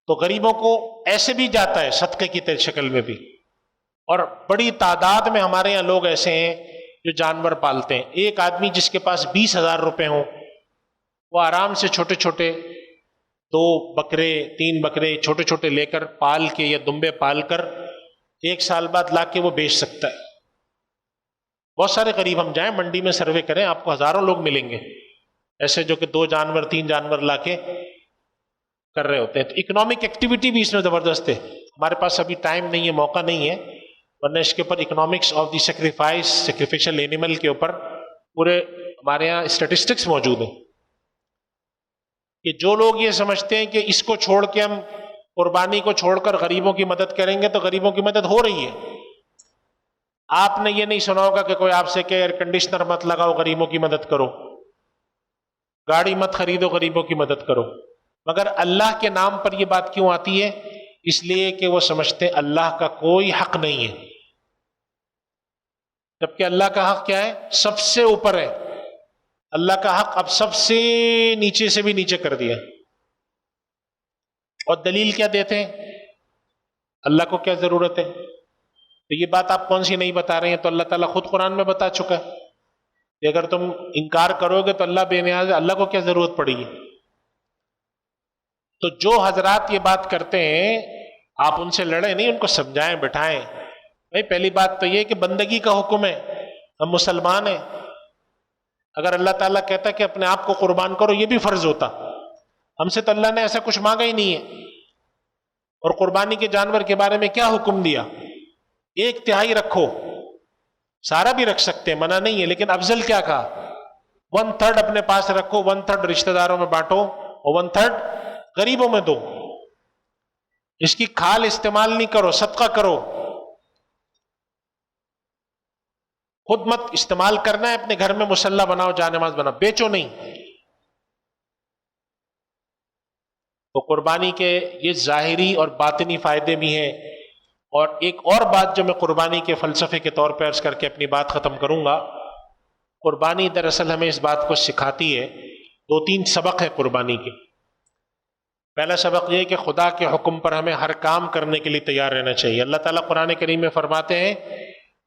تو غریبوں کو ایسے بھی جاتا ہے صدقے کی شکل میں بھی. اور بڑی تعداد میں ہمارے یہاں لوگ ایسے ہیں جو جانور پالتے ہیں. ایک آدمی جس کے پاس 20,000 روپے ہوں، وہ آرام سے چھوٹے چھوٹے 2 بکرے 3 بکرے چھوٹے چھوٹے لے کر پال کے یا دمبے پال کر 1 سال بعد لا کے وہ بیچ سکتا ہے. بہت سارے غریب، ہم جائیں منڈی میں سروے کریں، آپ کو ہزاروں لوگ ملیں گے ایسے جو کہ 2 جانور 3 جانور لا کے کر رہے ہوتے ہیں. تو اکنامک ایکٹیویٹی بھی اس میں زبردست ہے. ہمارے پاس ابھی ٹائم نہیں ہے، موقع نہیں ہے، ورنہ اس کے اوپر economics of the sacrifice, sacrificial animal کے اوپر پورے ہمارے یہاں اسٹیٹسٹکس موجود ہیں. کہ جو لوگ یہ سمجھتے ہیں کہ اس کو چھوڑ کے ہم قربانی کو چھوڑ کر غریبوں کی مدد کریں گے تو غریبوں کی مدد ہو رہی ہے. آپ نے یہ نہیں سنا ہوگا کہ کوئی آپ سے کہ ایئر کنڈیشنر مت لگاؤ غریبوں کی مدد کرو، گاڑی مت خریدو غریبوں کی مدد کرو. مگر اللہ کے نام پر یہ بات کیوں آتی ہے؟ اس لیے کہ وہ سمجھتے ہیں اللہ کا کوئی حق نہیں ہے. جبکہ اللہ کا حق کیا ہے؟ سب سے اوپر ہے. اللہ کا حق اب سب سے نیچے سے بھی نیچے کر دیا. اور دلیل کیا دیتے ہیں؟ اللہ کو کیا ضرورت ہے؟ تو یہ بات آپ کون سی نہیں بتا رہے ہیں؟ تو اللہ تعالیٰ خود قرآن میں بتا چکا ہے کہ اگر تم انکار کرو گے تو اللہ بے نیاز ہے، اللہ کو کیا ضرورت پڑے گی؟ تو جو حضرات یہ بات کرتے ہیں آپ ان سے لڑیں نہیں، ان کو سمجھائیں، بٹھائیں. بھائی پہلی بات تو یہ کہ بندگی کا حکم ہے، ہم مسلمان ہیں. اگر اللہ تعالیٰ کہتا کہ اپنے آپ کو قربان کرو، یہ بھی فرض ہوتا. ہم سے تو اللہ نے ایسا کچھ مانگا ہی نہیں ہے. اور قربانی کے جانور کے بارے میں کیا حکم دیا؟ 1/3 رکھو. سارا بھی رکھ سکتے ہیں، منع نہیں ہے، لیکن افضل کیا کہا؟ 1/3 اپنے پاس رکھو، 1/3 رشتہ داروں میں بانٹو اور 1/3 غریبوں میں دو. اس کی کھال استعمال نہیں کرو، صدقہ کرو. خود مت استعمال کرنا ہے، اپنے گھر میں مصلی بناؤ، جانماز بناؤ، بیچو نہیں. تو قربانی کے یہ ظاہری اور باطنی فائدے بھی ہیں. اور ایک اور بات جو میں قربانی کے فلسفے کے طور پر عرض کر کے اپنی بات ختم کروں گا. قربانی دراصل ہمیں اس بات کو سکھاتی ہے. 2-3 سبق ہیں قربانی کے. پہلا سبق یہ کہ خدا کے حکم پر ہمیں ہر کام کرنے کے لیے تیار رہنا چاہیے. اللہ تعالیٰ قرآن کریم میں فرماتے ہیں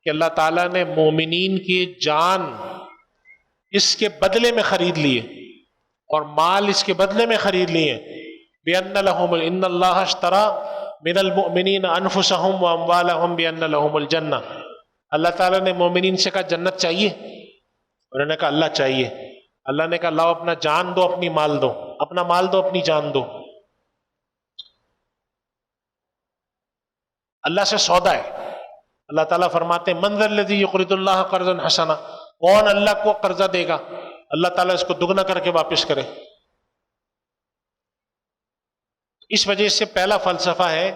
کہ اللہ تعالیٰ نے مومنین کی جان اس کے بدلے میں خرید لیے اور مال اس کے بدلے میں خرید لیے. بِأَنَّ لَهُمُ إِنَّ اللَّهَ اشْتَرَى مِنَ الْمُؤْمِنِينَ أَنفُسَهُمْ وَأَمْوَالَهُمْ بِأَنَّ لَهُمُ الْجَنَّةَ. اللہ تعالیٰ نے مومنین سے کہا جنت چاہیے؟ انہوں نے کہا اللہ چاہیے. اللہ نے کہا لاؤ اپنا جان دو، اپنی مال دو، اپنا مال دو، اپنی جان دو. اللہ سے سودا ہے. اللہ تعالیٰ فرماتے ہیں من ذا الذی یقرض اللہ قرضا حسنا، کون اللہ کو قرضہ دے گا اللہ تعالیٰ اس کو دگنا کر کے واپس کرے. اس وجہ سے پہلا فلسفہ ہے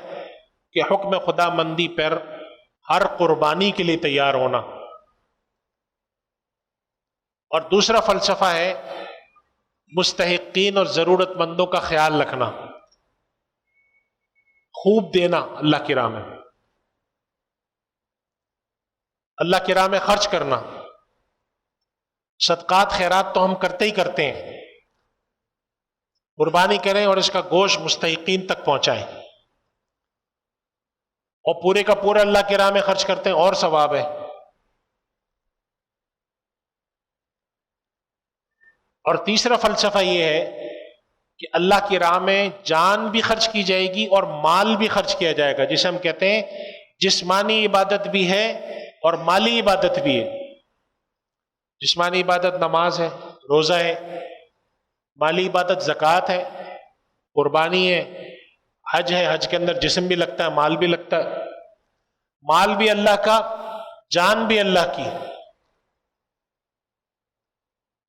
کہ حکم خدا مندی پر ہر قربانی کے لیے تیار ہونا. اور دوسرا فلسفہ ہے مستحقین اور ضرورت مندوں کا خیال رکھنا، خوب دینا اللہ کی راہ میں، اللہ کی راہ میں خرچ کرنا. صدقات خیرات تو ہم کرتے ہی کرتے ہیں، قربانی کریں اور اس کا گوشت مستحقین تک پہنچائیں اور پورے کا پورا اللہ کی راہ میں خرچ کرتے ہیں اور ثواب ہے. اور تیسرا فلسفہ یہ ہے کہ اللہ کی راہ میں جان بھی خرچ کی جائے گی اور مال بھی خرچ کیا جائے گا، جسے ہم کہتے ہیں جسمانی عبادت بھی ہے اور مالی عبادت بھی ہے. جسمانی عبادت نماز ہے، روزہ ہے. مالی عبادت زکوٰۃ ہے، قربانی ہے، حج ہے. حج کے اندر جسم بھی لگتا ہے، مال بھی لگتا ہے. مال بھی اللہ کا، جان بھی اللہ کی.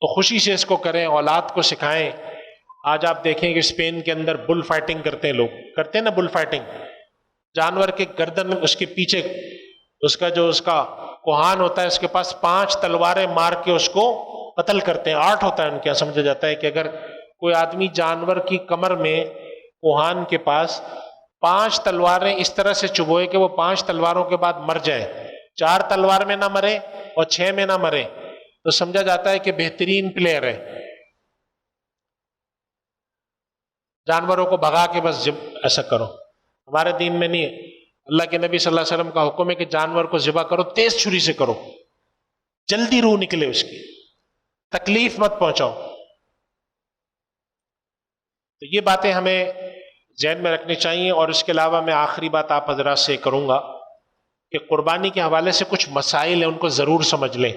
تو خوشی سے اس کو کریں، اولاد کو سکھائیں. آج آپ دیکھیں کہ اسپین کے اندر بل فائٹنگ کرتے ہیں لوگ، کرتے ہیں نا بل فائٹنگ. جانور کے گردن اس کے پیچھے اس کا کوہان ہوتا ہے، اس کے پاس 5 تلواریں مار کے اس کو قتل کرتے ہیں. آرٹ ہوتا ہے ان کے یہاں. سمجھا جاتا ہے کہ اگر کوئی آدمی جانور کی کمر میں کوہان کے پاس 5 تلواریں اس طرح سے چبوئے کہ وہ 5 تلواروں کے بعد مر جائے، 4 تلوار میں نہ مرے اور 6 میں نہ مرے، تو سمجھا جاتا ہے کہ بہترین پلیئر ہے. جانوروں کو بھگا کے بس ایسا کرو. ہمارے دین میں نہیں ہے. اللہ کے نبی صلی اللہ علیہ وسلم کا حکم ہے کہ جانور کو ذبح کرو، تیز چھری سے کرو، جلدی روح نکلے اس کی، تکلیف مت پہنچاؤ. تو یہ باتیں ہمیں ذہن میں رکھنی چاہیے. اور اس کے علاوہ میں آخری بات آپ حضرات سے کروں گا کہ قربانی کے حوالے سے کچھ مسائل ہیں، ان کو ضرور سمجھ لیں.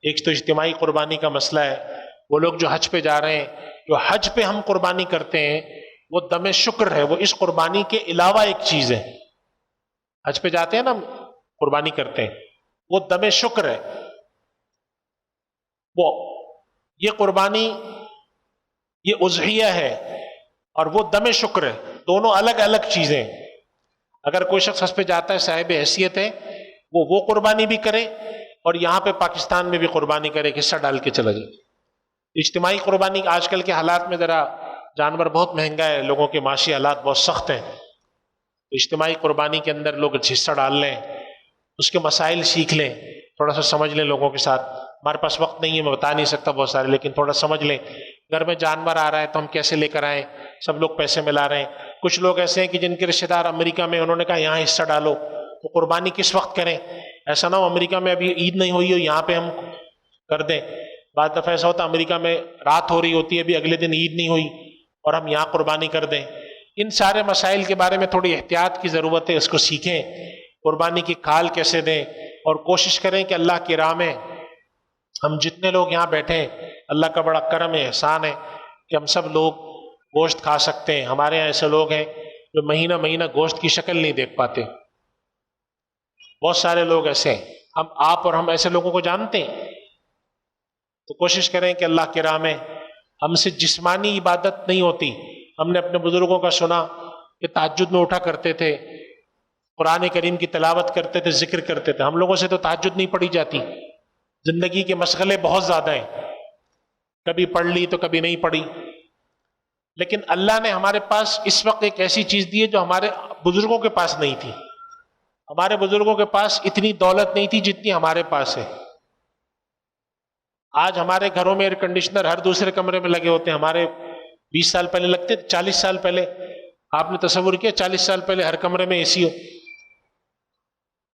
ایک تو اجتماعی قربانی کا مسئلہ ہے. وہ لوگ جو حج پہ جا رہے ہیں، جو حج پہ ہم قربانی کرتے ہیں وہ دم شکر ہے، وہ اس قربانی کے علاوہ ایک چیز ہے. حج پہ جاتے ہیں نا، قربانی کرتے ہیں، وہ دم شکر ہے. وہ یہ قربانی، یہ اضحیہ ہے اور وہ دم شکر ہے، دونوں الگ الگ چیزیں. اگر کوئی شخص حج پہ جاتا ہے صاحب حیثیت ہے، وہ قربانی بھی کرے اور یہاں پہ پاکستان میں بھی قربانی کرے، حصہ ڈال کے چلا جائے. اجتماعی قربانی آج کل کے حالات میں ذرا جانور بہت مہنگا ہے، لوگوں کے معاشی حالات بہت سخت ہیں. اجتماعی قربانی کے اندر لوگ حصہ ڈال لیں، اس کے مسائل سیکھ لیں، تھوڑا سا سمجھ لیں لوگوں کے ساتھ. ہمارے پاس وقت نہیں ہے، میں بتا نہیں سکتا بہت سارے، لیکن تھوڑا سمجھ لیں. گھر میں جانور آ رہا ہے تو ہم کیسے لے کر آئیں؟ سب لوگ پیسے ملا رہے ہیں. کچھ لوگ ایسے ہیں کہ جن کے رشتے دار امریکہ میں، انہوں نے کہا یہاں حصہ ڈالو، تو قربانی کس وقت کریں؟ ایسا نہ ہو امریکہ میں ابھی عید نہیں ہوئی ہو، یہاں پہ ہم کر دیں. بعض دفعہ ایسا ہوتا ہے امریکہ میں رات ہو رہی ہوتی ہے، ابھی اگلے دن عید نہیں ہوئی، اور ہم یہاں قربانی کر دیں. ان سارے مسائل کے بارے میں تھوڑی احتیاط کی ضرورت ہے. اس کو سیکھیں، قربانی کی کھال کیسے دیں، اور کوشش کریں کہ اللہ کی راہ میں ہم جتنے لوگ یہاں بیٹھے ہیں، اللہ کا بڑا کرم ہے، احسان ہے کہ ہم سب لوگ گوشت کھا سکتے ہیں. ہمارے یہاں ایسے لوگ ہیں جو مہینہ مہینہ گوشت کی شکل نہیں دیکھ پاتے. بہت سارے لوگ ایسے ہیں، آپ اور ہم ایسے لوگوں کو جانتے ہیں. تو کوشش کریں کہ اللہ کی راہ میں ہم سے جسمانی عبادت نہیں ہوتی. ہم نے اپنے بزرگوں کا سنا کہ تہجد میں اٹھا کرتے تھے، قرآن کریم کی تلاوت کرتے تھے، ذکر کرتے تھے. ہم لوگوں سے تو تہجد نہیں پڑھی جاتی. زندگی کے مشغلے بہت زیادہ ہیں، کبھی پڑھ لی تو کبھی نہیں پڑھی. لیکن اللہ نے ہمارے پاس اس وقت ایک ایسی چیز دی ہے جو ہمارے بزرگوں کے پاس نہیں تھی. ہمارے بزرگوں کے پاس اتنی دولت نہیں تھی جتنی ہمارے پاس ہے. آج ہمارے گھروں میں ایئر کنڈیشنر ہر دوسرے کمرے میں لگے ہوتے ہیں. ہمارے 20 سال پہلے لگتے تھے، 40 سال پہلے. آپ نے تصور کیا 40 سال پہلے ہر کمرے میں اے سی ہو؟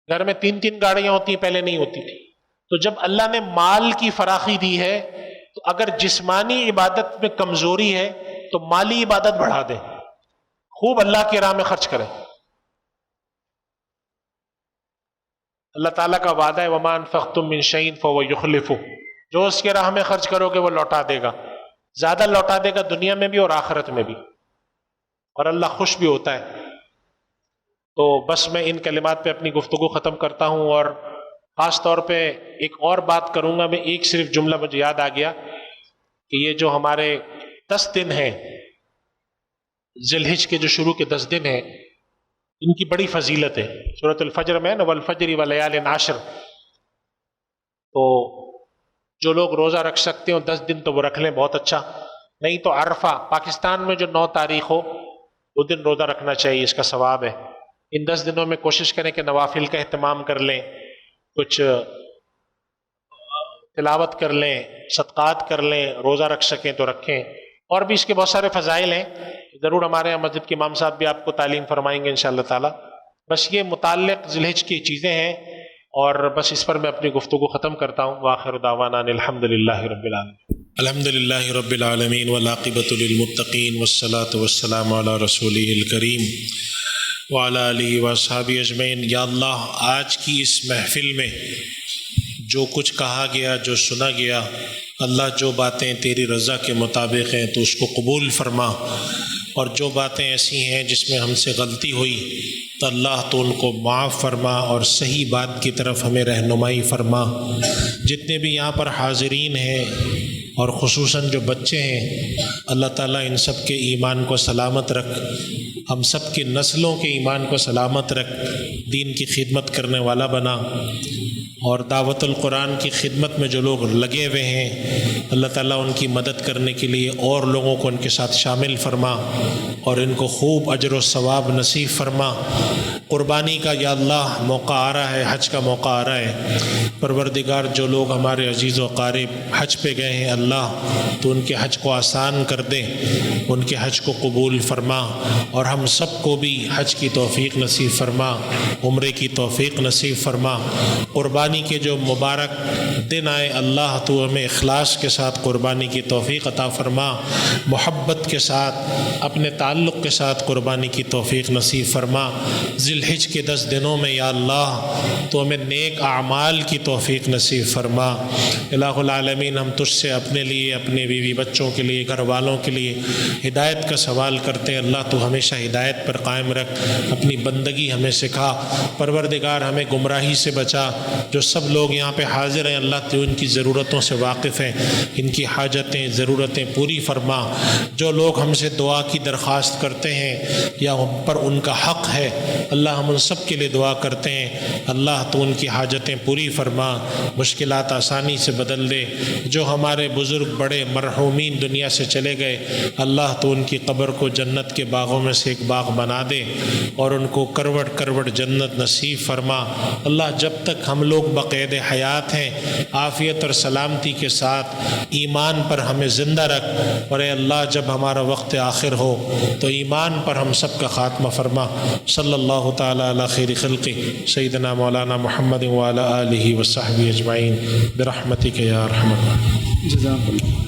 گھر میں 3 گاڑیاں ہوتی ہیں، پہلے نہیں ہوتی تھی. تو جب اللہ نے مال کی فراخی دی ہے، تو اگر جسمانی عبادت میں کمزوری ہے تو مالی عبادت بڑھا دیں، خوب اللہ کی راہ میں خرچ کریں. اللہ تعالیٰ کا وعدہ ہے وَمَا أَنفَقْتُم مِّن شَيْءٍ فَهُوَ يُخْلِفُهُ. جو اس کے راہ میں خرچ کرو گے وہ لوٹا دے گا، زیادہ لوٹا دے گا، دنیا میں بھی اور آخرت میں بھی، اور اللہ خوش بھی ہوتا ہے. تو بس میں ان کلمات پہ اپنی گفتگو ختم کرتا ہوں، اور خاص طور پہ ایک اور بات کروں گا. میں ایک صرف جملہ مجھے یاد آ گیا کہ یہ جو ہمارے 10 دن ہیں، ذی الحج کے جو شروع کے 10 دن ہیں، ان کی بڑی فضیلت ہے. سورۃ الفجر میں وَالْفَجْرِ وَلَيَالٍ عَشْرٍ. تو جو لوگ روزہ رکھ سکتے ہو 10 دن تو وہ رکھ لیں، بہت اچھا. نہیں تو عرفہ پاکستان میں جو 9 تاریخ ہو وہ دن روزہ رکھنا چاہیے، اس کا ثواب ہے. ان 10 دنوں میں کوشش کریں کہ نوافل کا اہتمام کر لیں، کچھ تلاوت کر لیں، صدقات کر لیں، روزہ رکھ سکیں تو رکھیں. اور بھی اس کے بہت سارے فضائل ہیں، ضرور ہمارے یہاں مسجد کے امام صاحب بھی آپ کو تعلیم فرمائیں گے انشاءاللہ تعالی. بس یہ متعلق ذی الحج کی چیزیں ہیں، اور بس اس پر میں اپنی گفتگو ختم کرتا ہوں. وآخر دعوانا ان الحمدللہ رب العالمین. الحمدللہ رب العالمین والعاقبۃ للمتقین والصلاة والسلام علی رسولہ الکریم وعلی آلہ واصحابہ اجمعین. یا اللہ، آج کی اس محفل میں جو کچھ کہا گیا، جو سنا گیا، اللہ جو باتیں تیری رضا کے مطابق ہیں تو اس کو قبول فرما، اور جو باتیں ایسی ہیں جس میں ہم سے غلطی ہوئی تو اللہ تو ان کو معاف فرما اور صحیح بات کی طرف ہمیں رہنمائی فرما. جتنے بھی یہاں پر حاضرین ہیں اور خصوصاً جو بچے ہیں، اللہ تعالیٰ ان سب کے ایمان کو سلامت رکھ، ہم سب کی نسلوں کے ایمان کو سلامت رکھ، دین کی خدمت کرنے والا بنا. اور دعوت القرآن کی خدمت میں جو لوگ لگے ہوئے ہیں، اللہ تعالیٰ ان کی مدد کرنے کے لیے اور لوگوں کو ان کے ساتھ شامل فرما، اور ان کو خوب اجر و ثواب نصیب فرما. قربانی کا یا اللہ موقع آ رہا ہے، حج کا موقع آ رہا ہے. پروردگار، جو لوگ ہمارے عزیز و قارب حج پہ گئے ہیں، اللہ تو ان کے حج کو آسان کر دے، ان کے حج کو قبول فرما، اور ہم سب کو بھی حج کی توفیق نصیب فرما، عمرے کی توفیق نصیب فرما. قربانی کے جو مبارک دن آئے، اللہ تو ہمیں اخلاص کے ساتھ قربانی کی توفیق عطا فرما، محبت کے ساتھ، اپنے تعلق کے ساتھ قربانی کی توفیق نصیب فرما. ذی الحج کے 10 دنوں میں یا اللہ تو ہمیں نیک اعمال کی توفیق نصیب فرما. الہ العالمین، ہم تجھ سے اپنے لیے، اپنے بیوی بچوں کے لیے، گھر والوں کے لیے ہدایت کا سوال کرتے ہیں. اللہ تو ہمیشہ ہدایت پر قائم رکھ، اپنی بندگی ہمیں سکھا. پروردگار، ہمیں گمراہی سے بچا. جو سب لوگ یہاں پہ حاضر ہیں، اللہ تو ان کی ضرورتوں سے واقف ہیں، ان کی حاجتیں، ضرورتیں پوری فرما. جو لوگ ہم سے دعا کی درخواست کرتے ہیں یا ہم پر ان کا حق ہے، اللہ ہم ان سب کے لیے دعا کرتے ہیں. اللہ تو ان کی حاجتیں پوری فرما، مشکلات آسانی سے بدل دے. جو ہمارے بزرگ بڑے مرحومین دنیا سے چلے گئے، اللہ تو ان کی قبر کو جنت کے باغوں میں سے ایک باغ بنا دے، اور ان کو کروٹ کروٹ جنت نصیب فرما. اللہ جب تک ہم لوگ بقید حیات ہیں، عافیت اور سلامتی کے ساتھ ایمان پر ہمیں زندہ رکھ، اور اے اللہ جب ہمارا وقت آخر ہو تو ایمان پر ہم سب کا خاتمہ فرما۔ صلی اللہ تعالیٰ علی خیر خلقہ سیدنا مولانا محمد وعلی آلہ وصحبہ اجمعین برحمتک یا ارحم الراحمین۔ جزاک اللہ۔